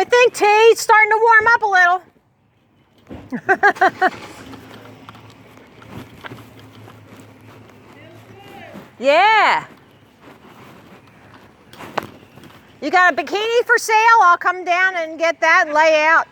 think, T? It's starting to warm up a little. Yeah. You got a bikini for sale? I'll come down and get that and lay out.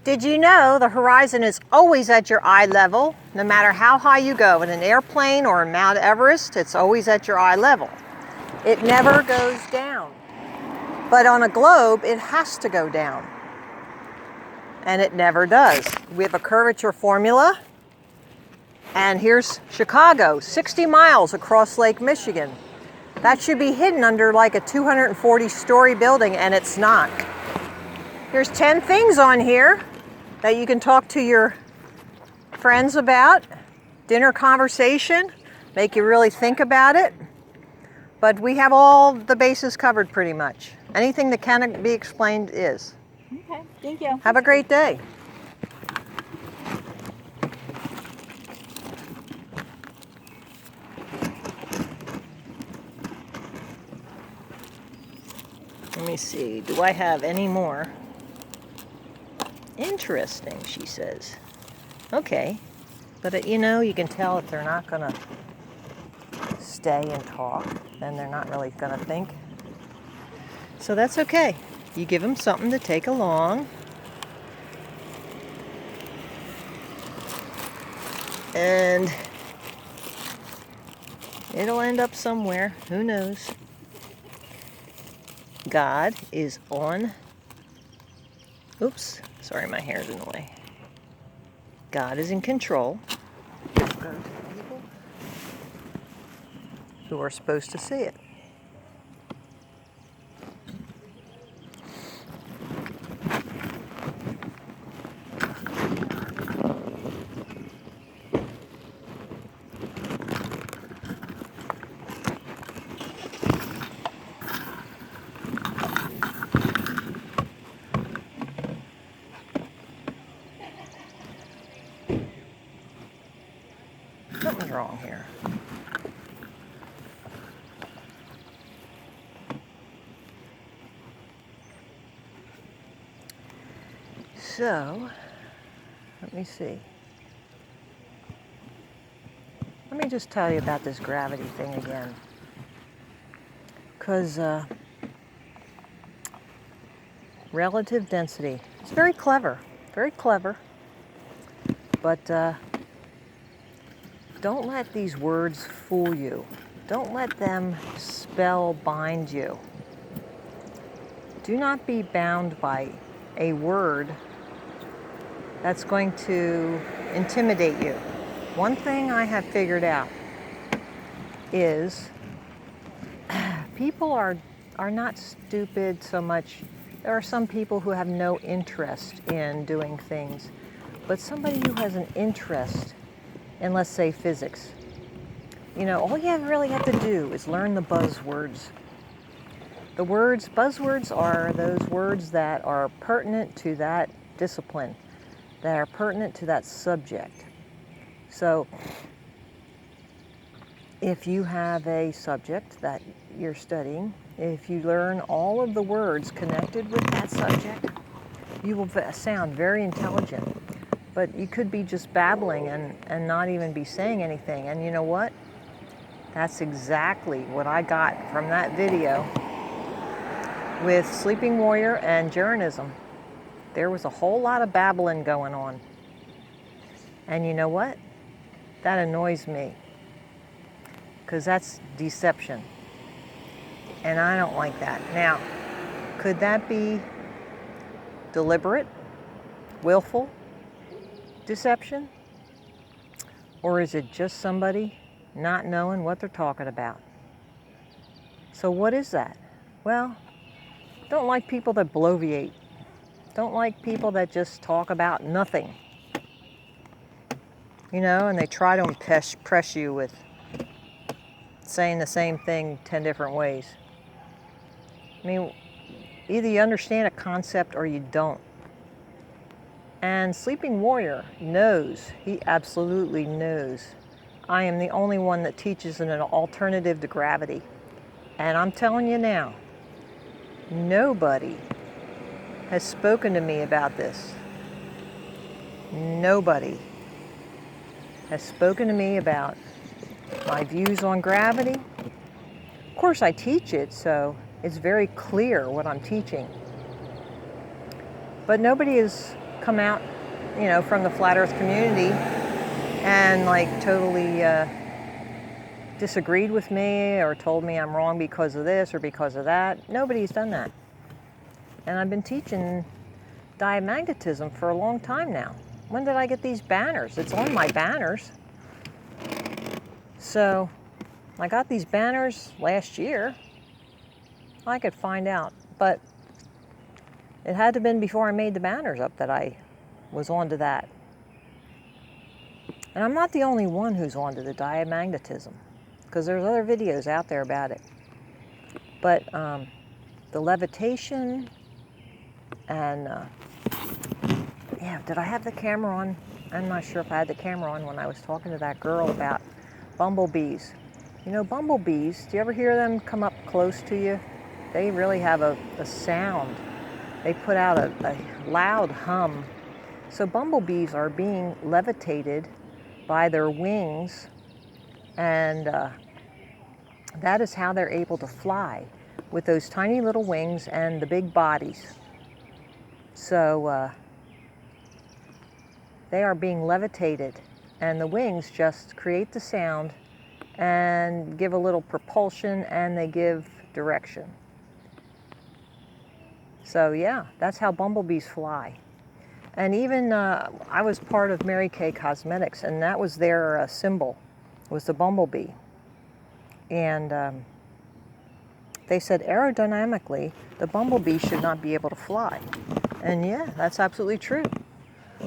Did you know the horizon is always at your eye level, no matter how high you go? In an airplane or in Mount Everest, it's always at your eye level. It never goes down. But on a globe, it has to go down. And it never does. We have a curvature formula. And here's Chicago, 60 miles across Lake Michigan. That should be hidden under like a 240-story building, and it's not. Here's 10 things on here that you can talk to your friends about. Dinner conversation, make you really think about it. But we have all the bases covered pretty much. Anything that can be explained is. Okay, thank you. Have a great day. Let me see, do I have any more? Interesting, she says. Okay, but you know, you can tell if they're not gonna stay and talk, then they're not really gonna think. So that's okay. You give them something to take along. And it'll end up somewhere, who knows. God is on. Oops, sorry, my hair's in the way. God is in control. Let's go to the people who are supposed to see it. Something's wrong here. So, let me see. Let me just tell you about this gravity thing again. Because relative density, it's very clever, but don't let these words fool you. Don't let them spellbind you. Do not be bound by a word that's going to intimidate you. One thing I have figured out is people are not stupid so much. There are some people who have no interest in doing things, but somebody who has an interest in, let's say, physics, all you really have to do is learn the buzzwords. Buzzwords are those words that are pertinent to that discipline, that are pertinent to that subject. So if you have a subject that you're studying, if you learn all of the words connected with that subject, you will sound very intelligent. But you could be just babbling and not even be saying anything. And you know what? That's exactly what I got from that video with Sleeping Warrior and Jeranism. There was a whole lot of babbling going on. And you know what? That annoys me, because that's deception. And I don't like that. Now, could that be deliberate, willful deception? Or is it just somebody not knowing what they're talking about? So what is that? Well, don't like people that bloviate. Don't like people that just talk about nothing. And they try to impress you with saying the same thing 10 different ways. I mean, either you understand a concept or you don't. And Sleeping Warrior knows, he absolutely knows, I am the only one that teaches an alternative to gravity. And I'm telling you now, nobody has spoken to me about this. Nobody has spoken to me about my views on gravity. Of course, I teach it, so it's very clear what I'm teaching. But nobody has come out, from the flat earth community and totally disagreed with me or told me I'm wrong because of this or because of that. Nobody's done that. And I've been teaching diamagnetism for a long time now. When did I get these banners? It's on my banners. So I got these banners last year. I could find out, but it had to have been before I made the banners up that I was onto that. And I'm not the only one who's onto the diamagnetism, because there's other videos out there about it. But the levitation and did I have the camera on? I'm not sure if I had the camera on when I was talking to that girl about bumblebees. Bumblebees, do you ever hear them come up close to you? They really have a sound. They put out a loud hum. So bumblebees are being levitated by their wings, and that is how they're able to fly, with those tiny little wings and the big bodies. So they are being levitated, and the wings just create the sound and give a little propulsion, and they give direction. So yeah, that's how bumblebees fly. And even I was part of Mary Kay Cosmetics, and that was their symbol, was the bumblebee. And they said aerodynamically, the bumblebee should not be able to fly. And yeah, that's absolutely true.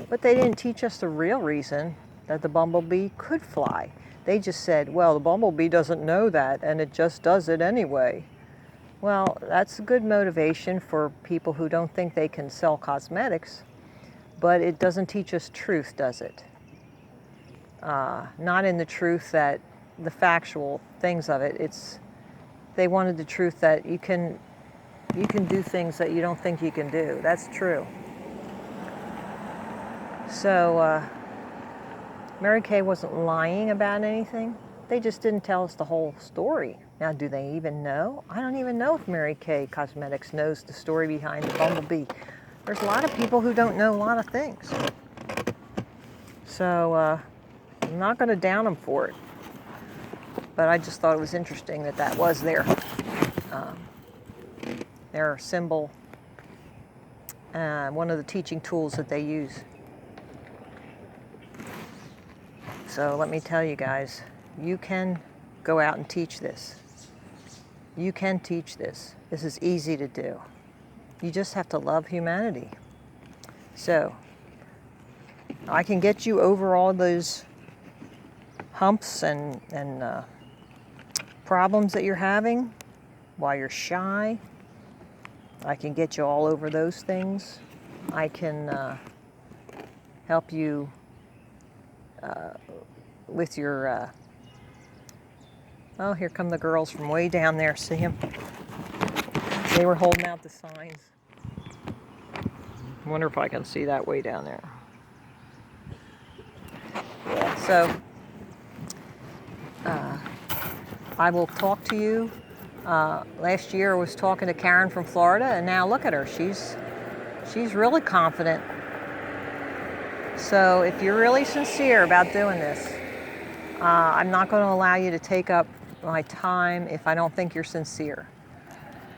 But they didn't teach us the real reason that the bumblebee could fly. They just said, well, the bumblebee doesn't know that, and it just does it anyway. Well, that's a good motivation for people who don't think they can sell cosmetics, but it doesn't teach us truth, does it? Not in the truth that the factual things of it. They wanted the truth that you can do things that you don't think you can do. That's true. So Mary Kay wasn't lying about anything. They just didn't tell us the whole story. Now, do they even know? I don't even know if Mary Kay Cosmetics knows the story behind the bumblebee. There's a lot of people who don't know a lot of things. So I'm not going to down them for it. But I just thought it was interesting that that was their symbol, one of the teaching tools that they use. So let me tell you guys, you can go out and teach this. You can teach this. This is easy to do. You just have to love humanity. So I can get you over all those humps and problems that you're having, why you're shy. I can get you all over those things. I can help you with your, oh, here come the girls from way down there. See them? They were holding out the signs. I wonder if I can see that way down there. Yeah, so I will talk to you. Last year I was talking to Karen from Florida, and now look at her. She's really confident. So if you're really sincere about doing this, I'm not going to allow you to take up my time if I don't think you're sincere.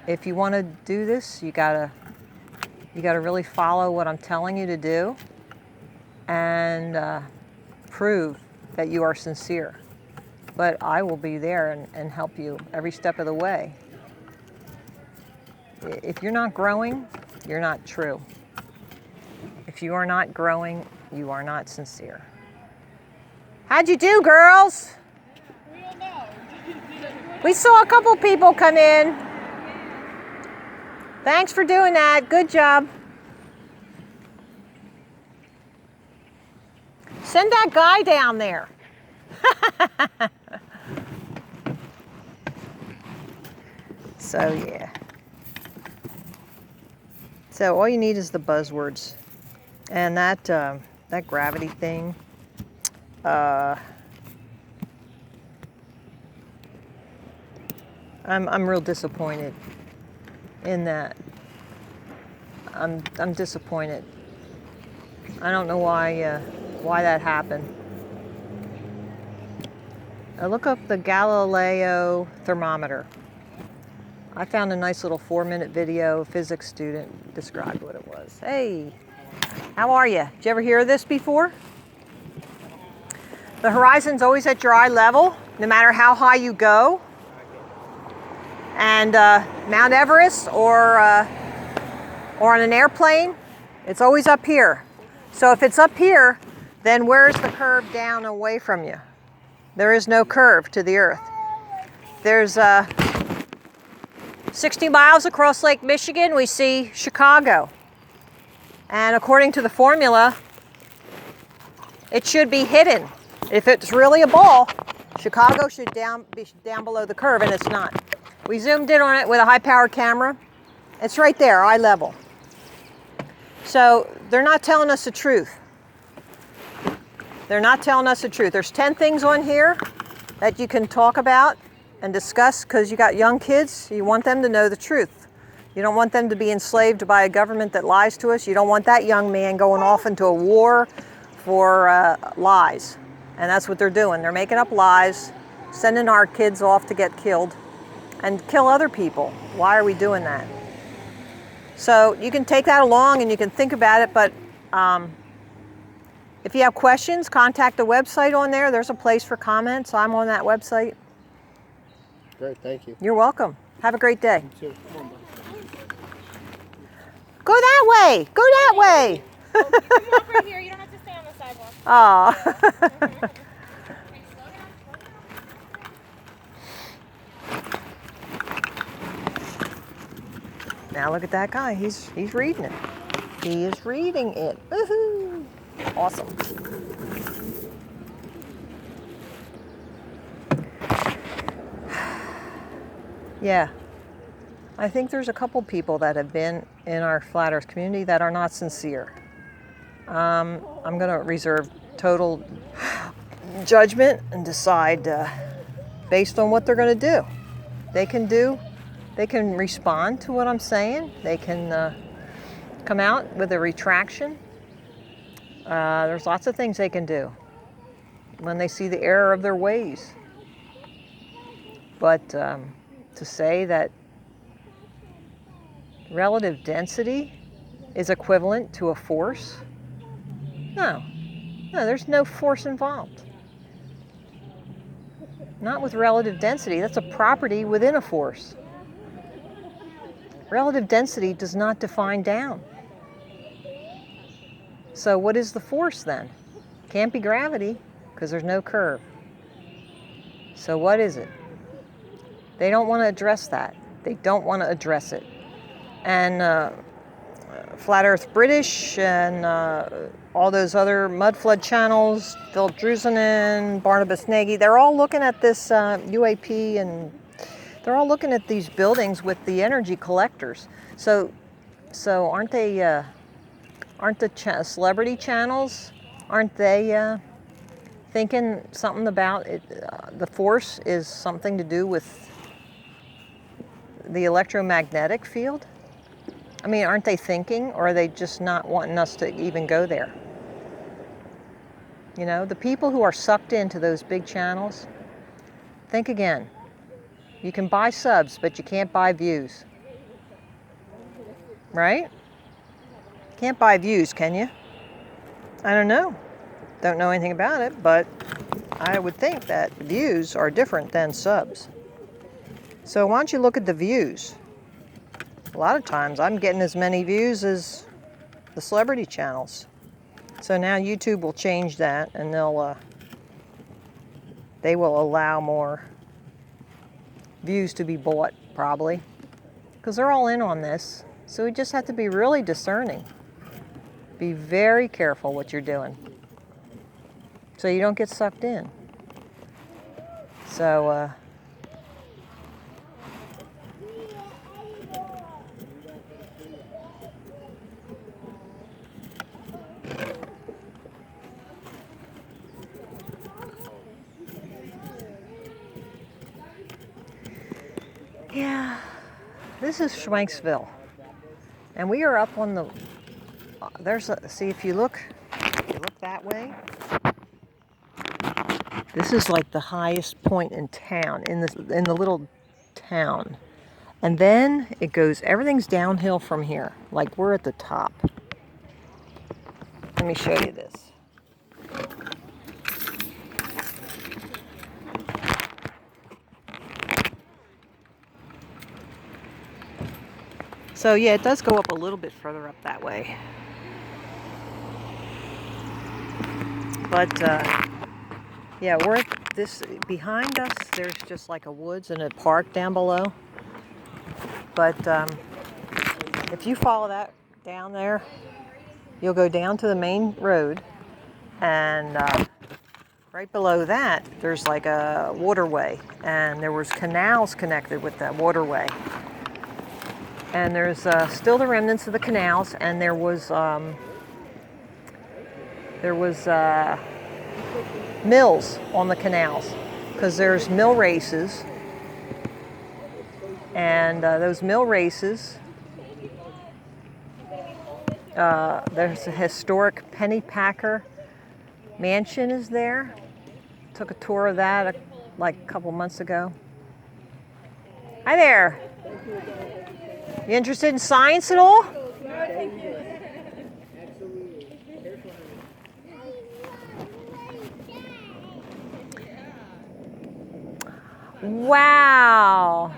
If you want to do this, you gotta really follow what I'm telling you to do, and prove that you are sincere. But I will be there and help you every step of the way. If you're not growing, you're not true. If you are not growing, you are not sincere. How'd you do, girls? We don't know. We saw a couple people come in. Thanks for doing that. Good job. Send that guy down there. So yeah. So all you need is the buzzwords, and that gravity thing. I'm real disappointed in that. I'm disappointed. I don't know why that happened. I look up the Galileo thermometer. I found a nice little 4-minute video. A physics student described what it was. Hey, how are you? Did you ever hear of this before? The horizon's always at your eye level, no matter how high you go. And Mount Everest or on an airplane, it's always up here. So if it's up here, then where's the curve down away from you? There is no curve to the earth. There's 60 miles across Lake Michigan, we see Chicago. And according to the formula, it should be hidden. If it's really a ball, Chicago should be down below the curve, and it's not. We zoomed in on it with a high-powered camera. It's right there, eye level. So they're not telling us the truth. They're not telling us the truth. There's 10 things on here that you can talk about and discuss, because you got young kids. You want them to know the truth. You don't want them to be enslaved by a government that lies to us. You don't want that young man going off into a war for lies. And that's what they're doing. They're making up lies, sending our kids off to get killed and kill other people. Why are we doing that? So you can take that along and you can think about it, but if you have questions, contact the website on there. There's a place for comments. I'm on that website. Great, thank you. You're welcome. Have a great day. You too. Come on, bud. Go that way. Go that way. You can walk right here. You don't have to stay on the sidewalk. Oh. Now look at that guy. He's reading it. He is reading it. Woohoo! Awesome. Yeah. I think there's a couple people that have been in our Flat Earth community that are not sincere. I'm going to reserve total judgment and decide based on what they're going to do. They can respond to what I'm saying. They can come out with a retraction. There's lots of things they can do when they see the error of their ways. But to say that relative density is equivalent to a force, no, there's no force involved. Not with relative density. That's a property within a force. Relative density does not define down. So what is the force then? Can't be gravity because there's no curve. So what is it? They don't want to address that. They don't want to address it. And Flat Earth British and all those other mud flood channels, Phil Drusenin, Barnabas Nagy, they're all looking at this UAP, and they're all looking at these buildings with the energy collectors. So aren't they? Aren't the celebrity channels? Aren't they thinking something about it? The force is something to do with the electromagnetic field? I mean, aren't they thinking, or are they just not wanting us to even go there? You know, the people who are sucked into those big channels, think again. You can buy subs, but you can't buy views. Right? Can't buy views, can you? I don't know. Don't know anything about it, but I would think that views are different than subs. So why don't you look at the views? A lot of times I'm getting as many views as the celebrity channels. So now YouTube will change that, and they will allow more views to be bought, probably, because they're all in on this. So we just have to be really discerning. Be very careful what you're doing so you don't get sucked in. So yeah, this is Schwenksville, and we are up on the. See, if you look that way. This is like the highest point in town, in the little town, and then it goes. Everything's downhill from here. Like we're at the top. Let me show you this. So yeah, it does go up a little bit further up that way. But yeah, we're at this, behind us, there's just like a woods and a park down below. But if you follow that down there, you'll go down to the main road, and right below that, there's like a waterway, and there was canals connected with that waterway. And there's still the remnants of the canals, and there was mills on the canals, because there's mill races, and those mill races, there's a historic Pennypacker mansion is there. Took a tour of that like a couple months ago. Hi there. You interested in science at all? Wow.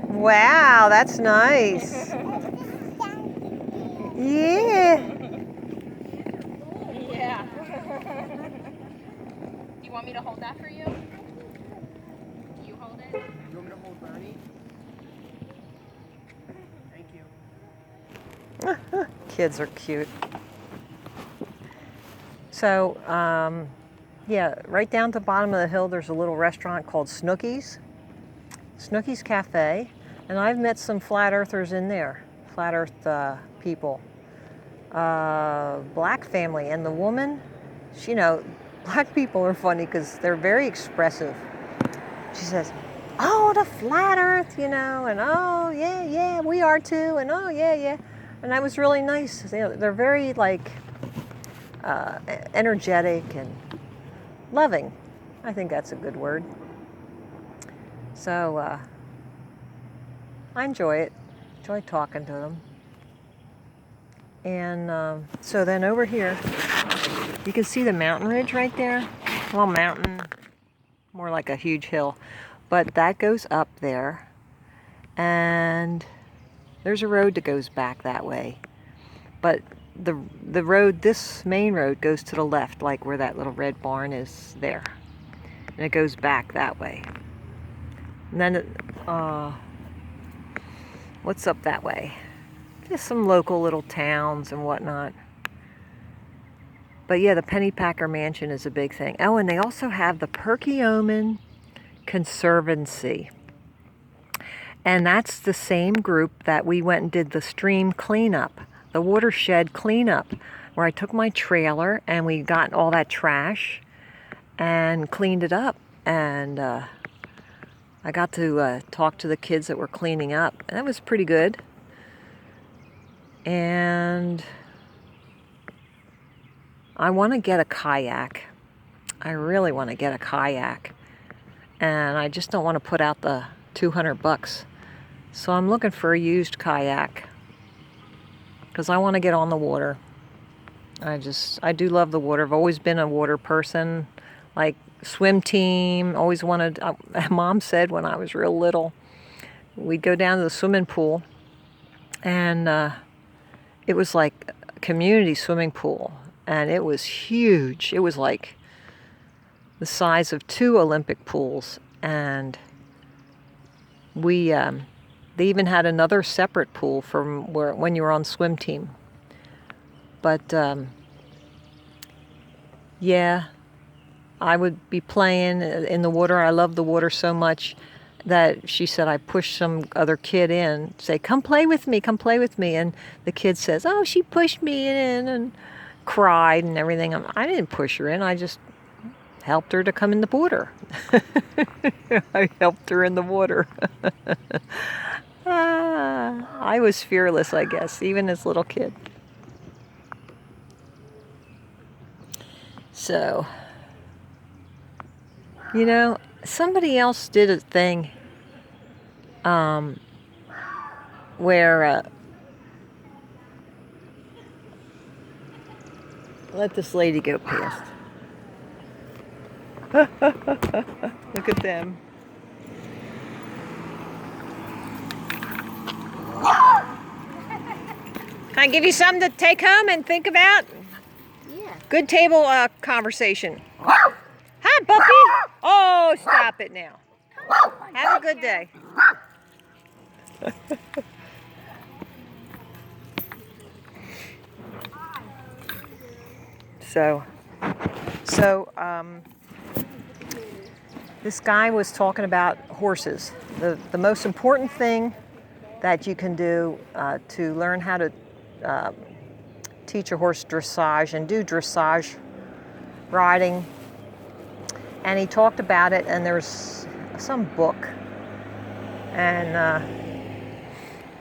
Wow, that's nice. Yeah. Yeah. Do you want me to hold that for you? You hold it? You want me to hold Bernie? Thank you. Kids are cute. So, yeah, right down to the bottom of the hill, there's a little restaurant called Snooki's Cafe, and I've met some flat earthers in there, flat earth people. Black family, and the woman, black people are funny because they're very expressive. She says, "Oh, the flat earth, and oh, yeah, we are too, and oh, yeah. And that was really nice. They're very, energetic and loving. I think that's a good word. So, I enjoy it. Enjoy talking to them. And so then over here, you can see the mountain ridge right there. Well, mountain, more like a huge hill. But that goes up there. And there's a road that goes back that way. But the road, this main road goes to the left, like where that little red barn is there. And it goes back that way. And then, what's up that way? Just some local little towns and whatnot. But yeah, the Pennypacker Mansion is a big thing. Oh, and they also have the Perkiomen Conservancy. And that's the same group that we went and did the stream cleanup, the watershed cleanup, where I took my trailer and we got all that trash and cleaned it up. And I got to talk to the kids that were cleaning up. And that was pretty good. And I want to get a kayak. I really want to get a kayak. And I just don't want to put out the $200. So I'm looking for a used kayak because I want to get on the water. I do love the water. I've always been a water person, like swim team, always wanted, Mom said when I was real little, we'd go down to the swimming pool and it was like a community swimming pool and it was huge. It was like the size of 2 Olympic pools, and they even had another separate pool from when you were on swim team. But yeah, I would be playing in the water. I love the water so much that she said I pushed some other kid in, say, come play with me, come play with me. And the kid says, oh, she pushed me in, and cried and everything. I didn't push her in, I just helped her to come in the water. I helped her in the water. I was fearless, I guess, even as a little kid. So, you know, somebody else did a thing where let this lady go past. Look at them. Can I give you something to take home and think about? Yeah. Good table conversation. Hi, puppy. Oh, stop it now. Have a good day. So, this guy was talking about horses. The most important thing that you can do to learn how to teach a horse dressage and do dressage riding. And he talked about it, and there's some book. And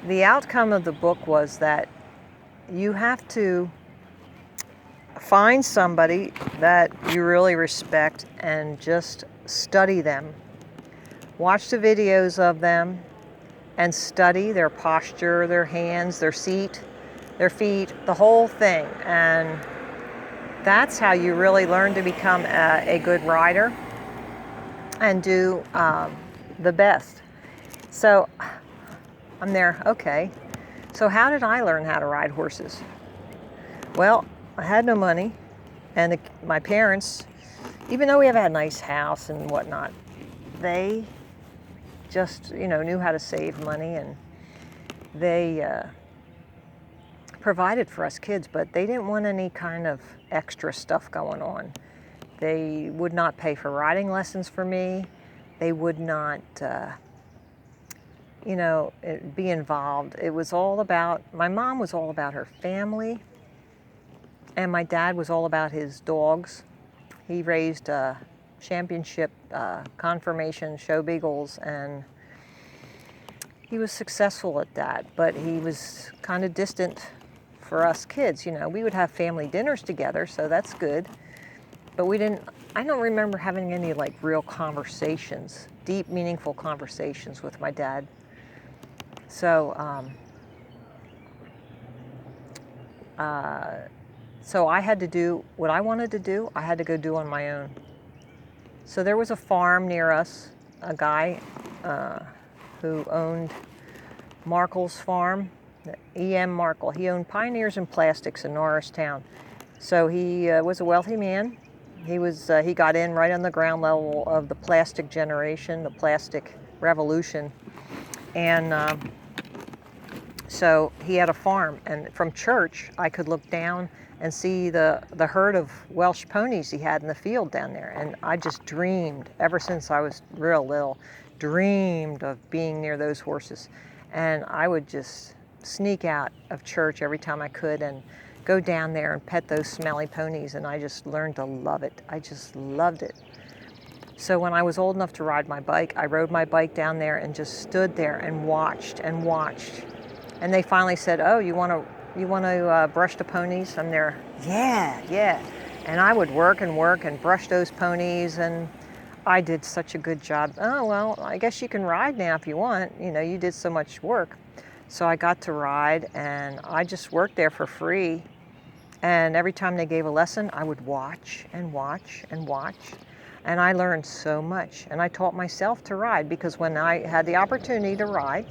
the outcome of the book was that you have to find somebody that you really respect and just study them. Watch the videos of them and study their posture, their hands, their seat, their feet, the whole thing. And that's how you really learn to become a good rider and do the best. So I'm there, okay. So how did I learn how to ride horses? Well, I had no money, and my parents, even though we have a nice house and whatnot, they just, knew how to save money, and they provided for us kids, but they didn't want any kind of extra stuff going on. They would not pay for riding lessons for me. They would not, be involved. It was all about, my mom was all about her family, and my dad was all about his dogs. He raised championship conformation show beagles, and he was successful at that, but he was kind of distant for us kids. We would have family dinners together, so that's good. But I don't remember having any real conversations, deep, meaningful conversations with my dad. So, so I had to do what I wanted to do. I had to go do on my own. So there was a farm near us, a guy who owned Markle's farm, E.M. Markle. He owned Pioneers and Plastics in Norristown. So he was a wealthy man. He got in right on the ground level of the plastic generation, the plastic revolution. And so he had a farm, and from church I could look down and see the herd of Welsh ponies he had in the field down there. And I just dreamed, ever since I was real little, dreamed of being near those horses. And I would just sneak out of church every time I could and go down there and pet those smelly ponies, and I just learned to love it. I just loved it. So when I was old enough to ride my bike, I rode my bike down there and just stood there and watched and watched. And they finally said, "Oh, you want to brush the ponies?" I'm there, yeah. And I would work and brush those ponies, and I did such a good job. Oh, well, I guess you can ride now if you want. You know, you did so much work. So I got to ride, and I just worked there for free. And every time they gave a lesson, I would watch and watch and watch. And I learned so much. And I taught myself to ride, because when I had the opportunity to ride,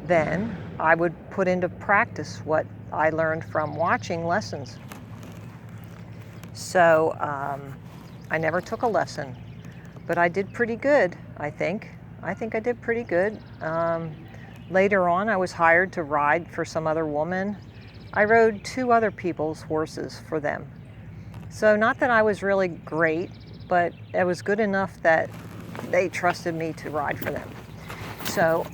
then I would put into practice what I learned from watching lessons. So I never took a lesson, but I did pretty good, I think. I think I did pretty good. Later on, I was hired to ride for some other woman. I rode 2 other people's horses for them. So not that I was really great, but it was good enough that they trusted me to ride for them. So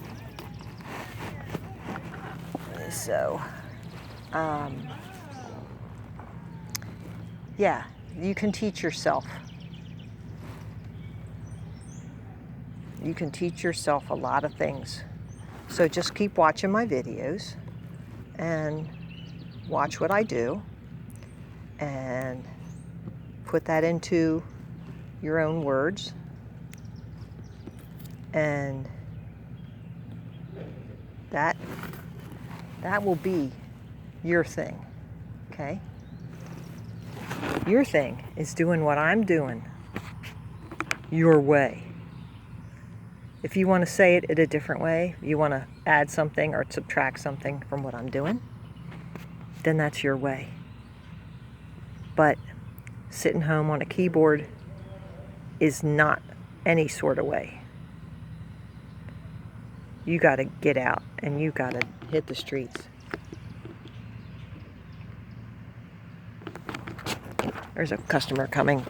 yeah, you can teach yourself. You can teach yourself a lot of things. So just keep watching my videos and watch what I do and put that into your own words, and that will be your thing, okay? Your thing is doing what I'm doing your way. If you want to say it in a different way, you want to add something or subtract something from what I'm doing, then that's your way. But sitting home on a keyboard is not any sort of way. You got to get out and you got to hit the streets. There's a customer coming.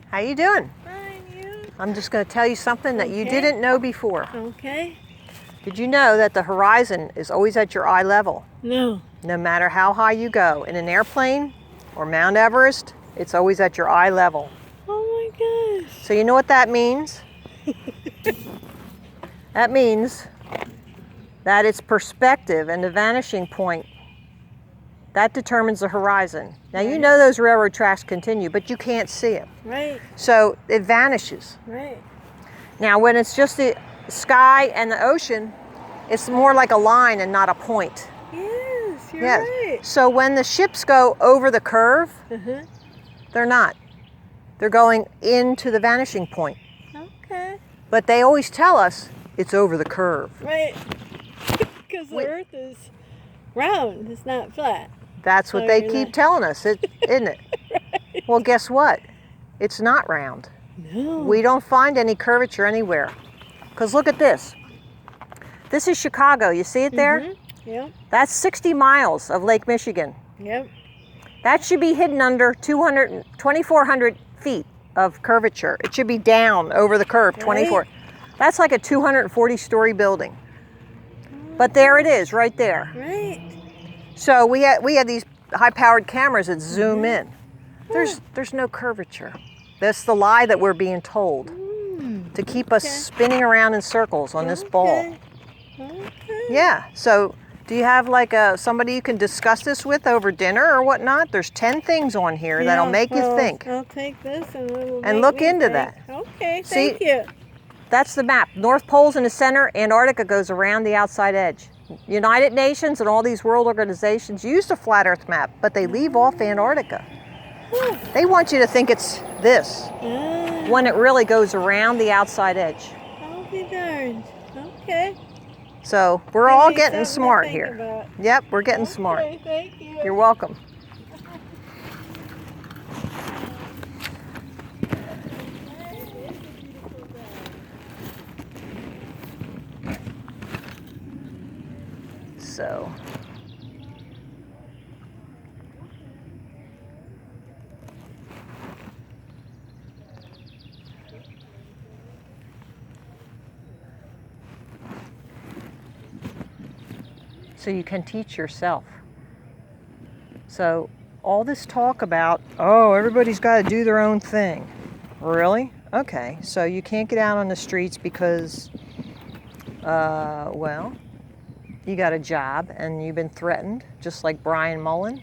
How you doing? Fine, you? I'm just going to tell you something that you didn't know before. Okay. Did you know that the horizon is always at your eye level? No. No matter how high you go. In an airplane or Mount Everest, it's always at your eye level. Oh my gosh. So you know what that means? That means that it's perspective and the vanishing point. That determines the horizon. Now you know those railroad tracks continue, but you can't see them. Right. So it vanishes. Right. Now when it's just the sky and the ocean, it's more like a line and not a point. Yes, you're Yes. right. So when the ships go over the curve, they're not. They're going into the vanishing point. Okay. But they always tell us it's over the curve. Right. Because the Earth is round, it's not flat. That's what So they you're keep not- telling us, isn't it? Right. Well, guess what? It's not round. No. We don't find any curvature anywhere. Because look at this. This is Chicago. You see it there? Yep. That's 60 miles of Lake Michigan. Yep. That should be hidden under 2,400 feet of curvature. It should be down over the curve, 24. Right. That's like a 240-story building. But there it is, right there. Right. So we had these high-powered cameras that zoom in. There's no curvature. That's the lie that we're being told. to keep us spinning around in circles on this ball. Okay. Yeah, so do you have like somebody you can discuss this with over dinner or whatnot? There's 10 things on here that'll make you think. I'll take this and it will And make look me into think. that. Okay, See? thank you. That's the map. North Pole's in the center, Antarctica goes around the outside edge. United Nations and all these world organizations use the flat Earth map, but they leave off Antarctica. They want you to think it's this, when it really goes around the outside edge. I'll be darned. Okay. So we're all getting smart here. About. Yep, we're getting smart. Okay, thank you. You're welcome. So you can teach yourself. So all this talk about, oh, everybody's got to do their own thing. Really? Okay, so you can't get out on the streets because, well, you got a job and you've been threatened, just like Brian Mullen.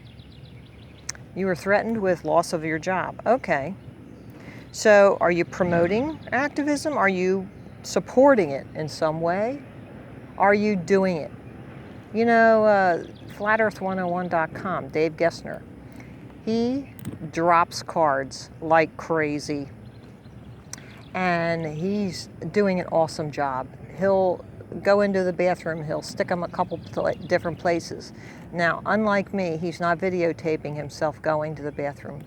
You were threatened with loss of your job. Okay. So are you promoting activism? Are you supporting it in some way? Are you doing it? You know, flatearth101.com, Dave Gessner, he drops cards like crazy. And he's doing an awesome job. He'll go into the bathroom, he'll stick them a couple different places. Now, unlike me, he's not videotaping himself going to the bathroom.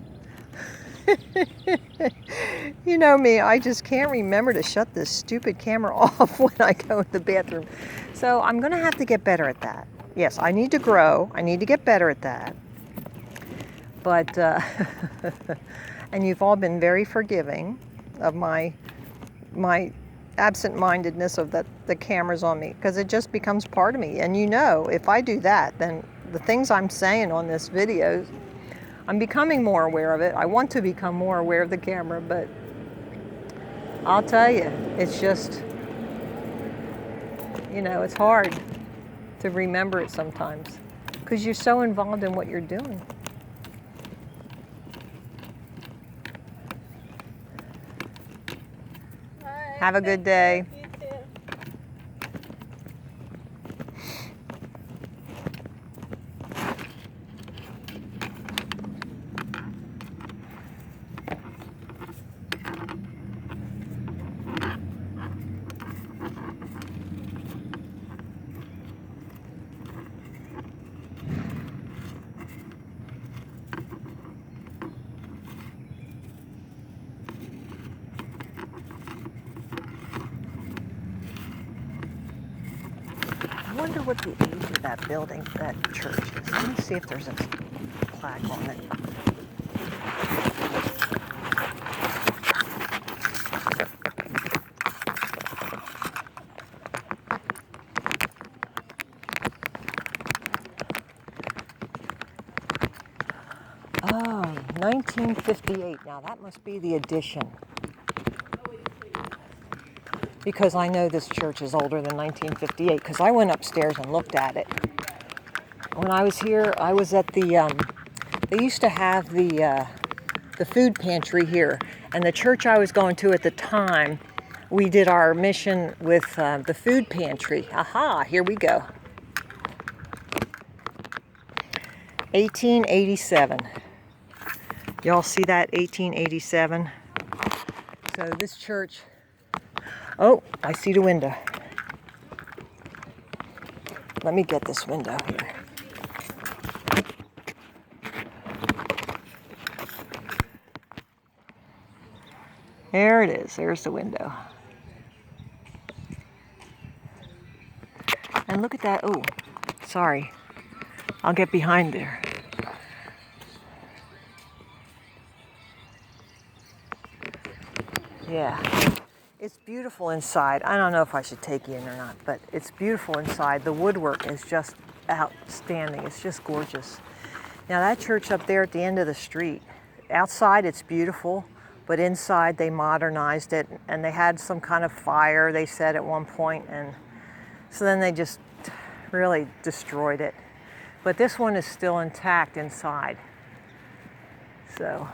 You know me, I just can't remember to shut this stupid camera off when I go to the bathroom. So I'm gonna have to get better at that. Yes, I need to grow, I need to get better at that. But, and you've all been very forgiving of my absent-mindedness of the cameras on me, because it just becomes part of me. And you know, if I do that, then the things I'm saying on this video, I'm becoming more aware of it. I want to become more aware of the camera, but I'll tell you, it's just, you know, it's hard to remember it sometimes because you're so involved in what you're doing. Have a good day. You too. I wonder what the age of that building, that church is. Let me see if there's a plaque on it. Oh, 1958. Now that must be the addition. Because I know this church is older than 1958, because I went upstairs and looked at it. When I was here, I was at the, they used to have the food pantry here, and the church I was going to at the time, we did our mission with the food pantry. Aha, here we go. 1887. Y'all see that, 1887? So this church, oh, I see the window. Let me get this window here. There it is, there's the window. And look at that, oh, sorry. I'll get behind there. Yeah. It's beautiful inside. I don't know if I should take you in or not, but it's beautiful inside. The woodwork is just outstanding. It's just gorgeous. Now that church up there at the end of the street, outside it's beautiful, but inside they modernized it, and they had some kind of fire, they said at one point, and so then they just really destroyed it. But this one is still intact inside. So.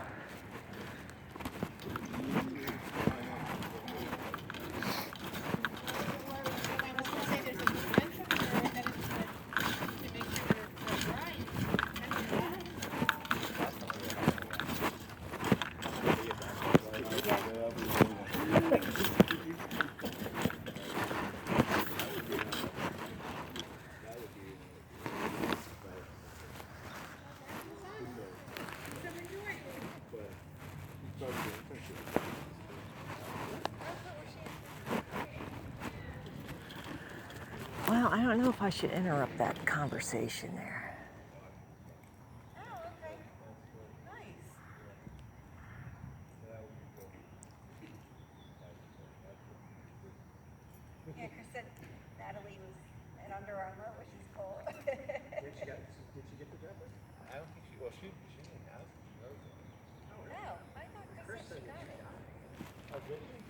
Well, I don't know if I should interrupt that conversation there. Oh, okay. Nice. Yeah, Chris said Natalie was at Under Armour, which is cool. Did she get the jacket? I don't think she, well, she didn't have it. No, I thought Chris said she got it. Oh, did she?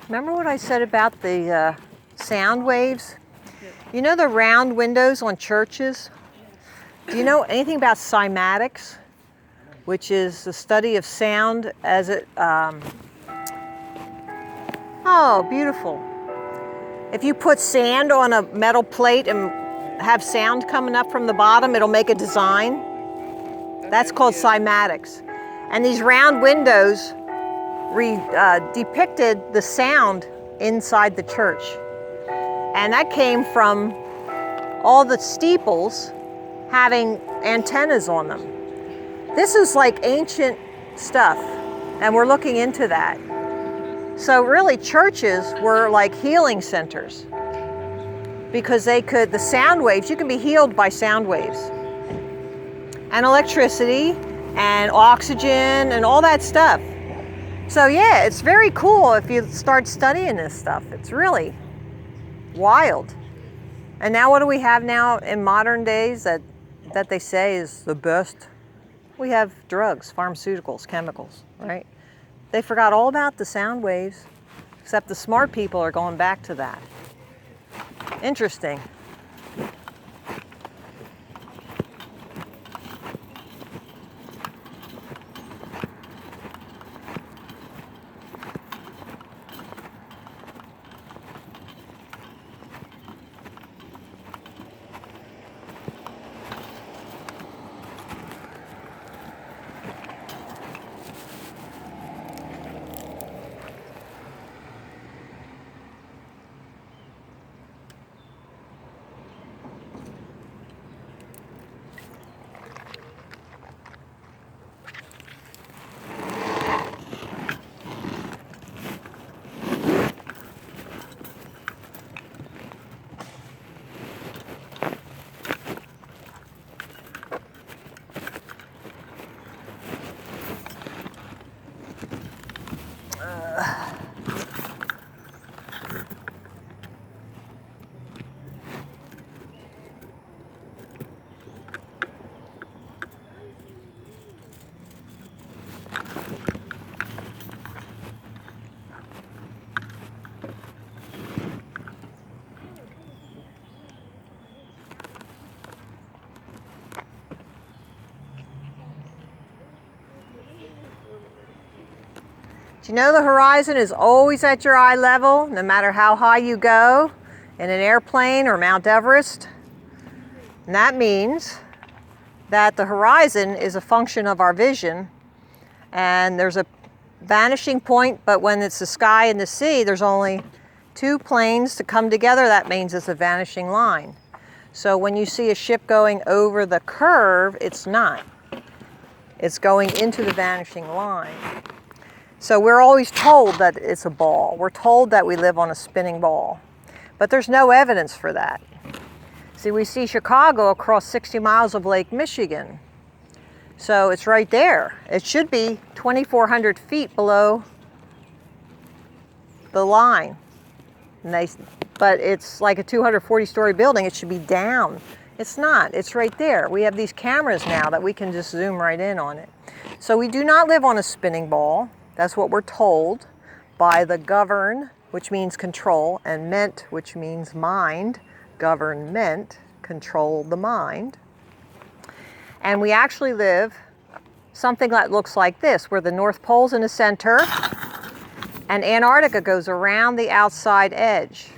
Remember what I said about the sound waves? You know the round windows on churches? Do you know anything about cymatics, which is the study of sound as it... Oh, beautiful. If you put sand on a metal plate and have sound coming up from the bottom, it'll make a design. That's called cymatics. And these round windows depicted the sound inside the church. And that came from all the steeples having antennas on them. This is like ancient stuff, and we're looking into that. So really churches were like healing centers because the sound waves, you can be healed by sound waves. And electricity and oxygen and all that stuff. So yeah, it's very cool if you start studying this stuff. It's really wild. And now what do we have now in modern days that they say is the best? We have drugs, pharmaceuticals, chemicals, right? They forgot all about the sound waves, except the smart people are going back to that. Interesting. Do you know the horizon is always at your eye level, no matter how high you go in an airplane or Mount Everest? And that means that the horizon is a function of our vision, and there's a vanishing point, but when it's the sky and the sea, there's only two planes to come together. That means it's a vanishing line. So when you see a ship going over the curve, it's not. It's going into the vanishing line. So we're always told that it's a ball. We're told that we live on a spinning ball. But there's no evidence for that. See, we see Chicago across 60 miles of Lake Michigan. So it's right there. It should be 2,400 feet below the line. But it's like a 240-story building. It should be down It's not. It's right there. We have these cameras now that we can just zoom right in on it. So we do not live on a spinning ball. That's what we're told by the govern, which means control, and ment, which means mind. Government, control the mind. And we actually live something that looks like this, where the North Pole's in the center and Antarctica goes around the outside edge.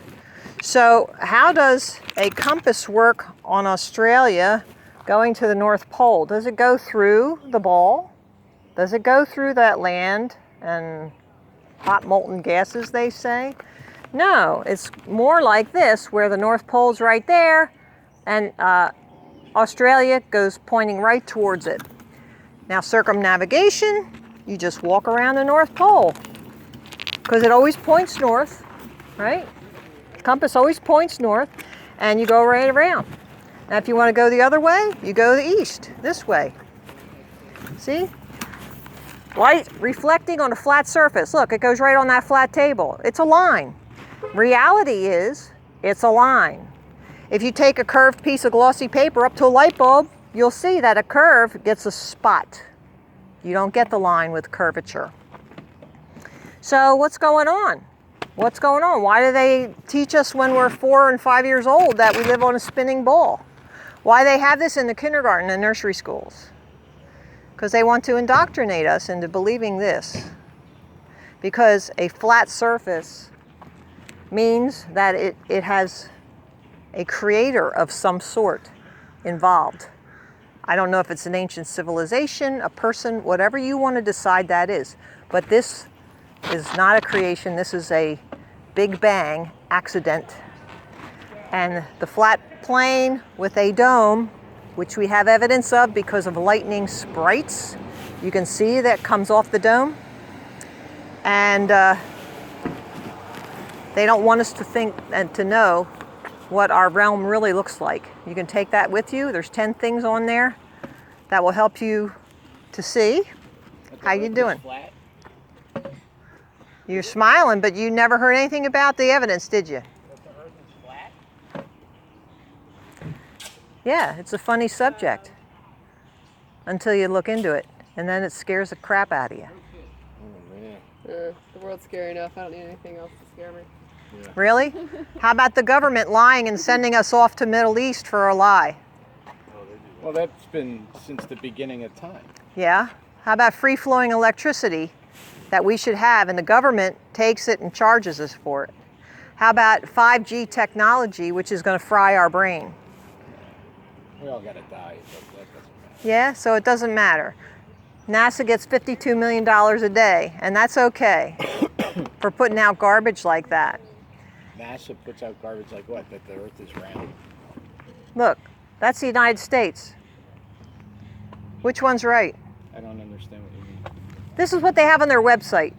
So how does a compass work on Australia going to the North Pole? Does it go through the ball? Does it go through that land and hot molten gases, they say? No, it's more like this, where the North Pole's right there and Australia goes pointing right towards it. Now circumnavigation, you just walk around the North Pole because it always points north, right? The compass always points north and you go right around. Now if you want to go the other way, you go the east, this way. See? Light reflecting on a flat surface. Look, it goes right on that flat table. It's a line. Reality is, it's a line. If you take a curved piece of glossy paper up to a light bulb, you'll see that a curve gets a spot. You don't get the line with curvature. So what's going on? What's going on? Why do they teach us when we're 4 and 5 years old that we live on a spinning ball? Why they have this in the kindergarten and nursery schools? Because they want to indoctrinate us into believing this. Because a flat surface means that it has a creator of some sort involved. I don't know if it's an ancient civilization, a person, whatever you want to decide that is. But this is not a creation. This is a Big Bang accident. And the flat plane with a dome, which we have evidence of because of lightning sprites, you can see that comes off the dome. And they don't want us to think and to know what our realm really looks like. You can take that with you. There's 10 things on there that will help you to see. How you doing? Flat. You're smiling, but you never heard anything about the evidence, did you? That the Earth is flat? Yeah, it's a funny subject until you look into it, and then it scares the crap out of you. Oh man. The world's scary enough. I don't need anything else to scare me. Yeah. Really? How about the government lying and sending us off to Middle East for a lie? Well, that's been since the beginning of time. Yeah? How about free-flowing electricity that we should have, and the government takes it and charges us for it? How about 5G technology, which is going to fry our brain? We all gotta die, but that doesn't matter. Yeah, so it doesn't matter. NASA gets $52 million a day, and that's okay for putting out garbage like that. NASA puts out garbage like what? That the Earth is round? Look, that's the United States. Which one's right? I don't understand what you mean. This is what they have on their website.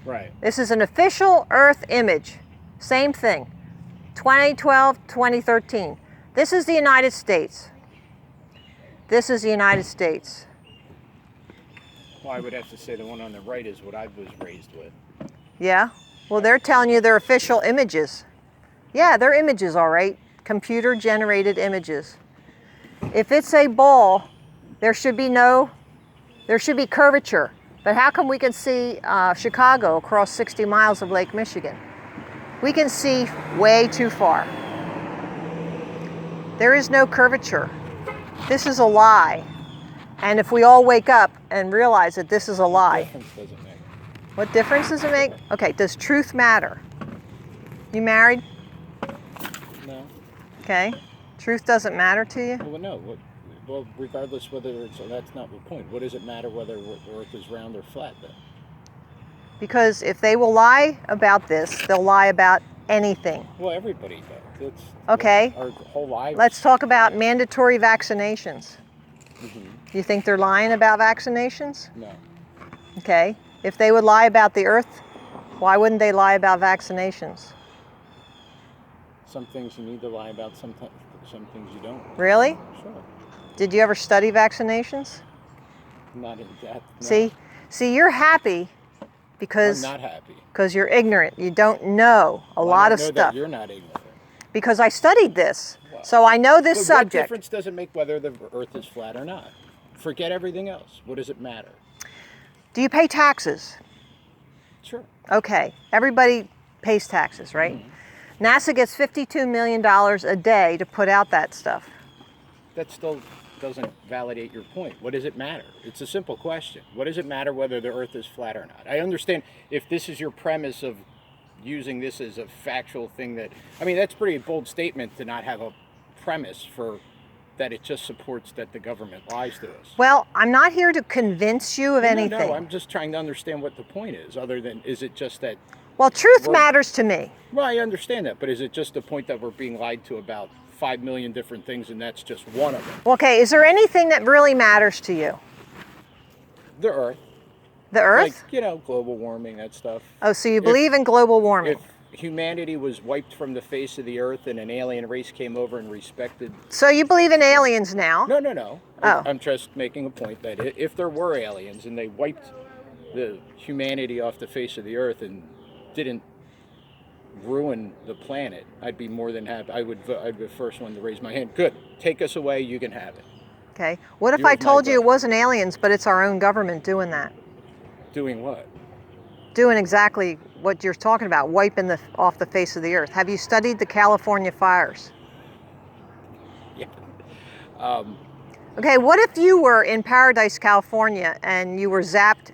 Right. This is an official Earth image. Same thing. 2012, 2013. This is the United States. This is the United States. Well, I would have to say the one on the right is what I was raised with. Yeah? Well, they're telling you they're official images. Yeah, they're images, all right. Computer-generated images. If it's a ball, there should be curvature. But how come we can see Chicago across 60 miles of Lake Michigan? We can see way too far. There is no curvature. This is a lie. And if we all wake up and realize that this is a lie. What difference does it make? What difference does it make? Okay, does truth matter? You married? No. Okay. Truth doesn't matter to you? Well, no. Well, regardless whether it's, so that's not the point. What does it matter whether the Earth is round or flat then? Because if they will lie about this, they'll lie about anything. Well, everybody does. It's, Okay. Our whole lives. Let's talk about mandatory vaccinations. Mhm. You think they're lying about vaccinations? No. Okay. If they would lie about the Earth, why wouldn't they lie about vaccinations? Some things you need to lie about, some things you don't. Really? Sure. Did you ever study vaccinations? Not in depth. No. See, you're happy because I'm not happy. you're ignorant. You don't know a lot of I know stuff. that you're not ignorant. because I studied this. Wow. So I know this But what subject. difference does it make whether the Earth is flat or not? Forget everything else. What does it matter? Do you pay taxes? Sure. Okay, everybody pays taxes, right? NASA gets $52 million a day to put out that stuff. That still doesn't validate your point. What does it matter? It's a simple question. What does it matter whether the Earth is flat or not? I understand if this is your premise of using this as a factual thing that, I mean, that's a pretty bold statement to not have a premise for that it just supports that the government lies to us. Well, I'm not here to convince you of anything. No, I'm just trying to understand what the point is, other than, is it just that, Well, truth We're- matters to me. well, I understand that, but is it just the point that we're being lied to about 5 million different things and that's just one of them? Okay, is there anything that really matters to you? The Earth. The Earth? Like, you know, global warming, that stuff. Oh, so you believe in global warming. If humanity was wiped from the face of the earth and an alien race came over and respected... So you believe in aliens now? No. Oh. I'm just making a point that if there were aliens and they wiped the humanity off the face of the earth and didn't ruin the planet, I'd be more than happy. I'd be the first one to raise my hand. Good. Take us away. You can have it. Okay. What if You're I my told you it brother. wasn't aliens, but it's our own government doing that? Doing what? Doing exactly what you're talking about, wiping off the face of the earth. Have you studied the California fires? Yeah. Okay, what if you were in Paradise, California, and you were zapped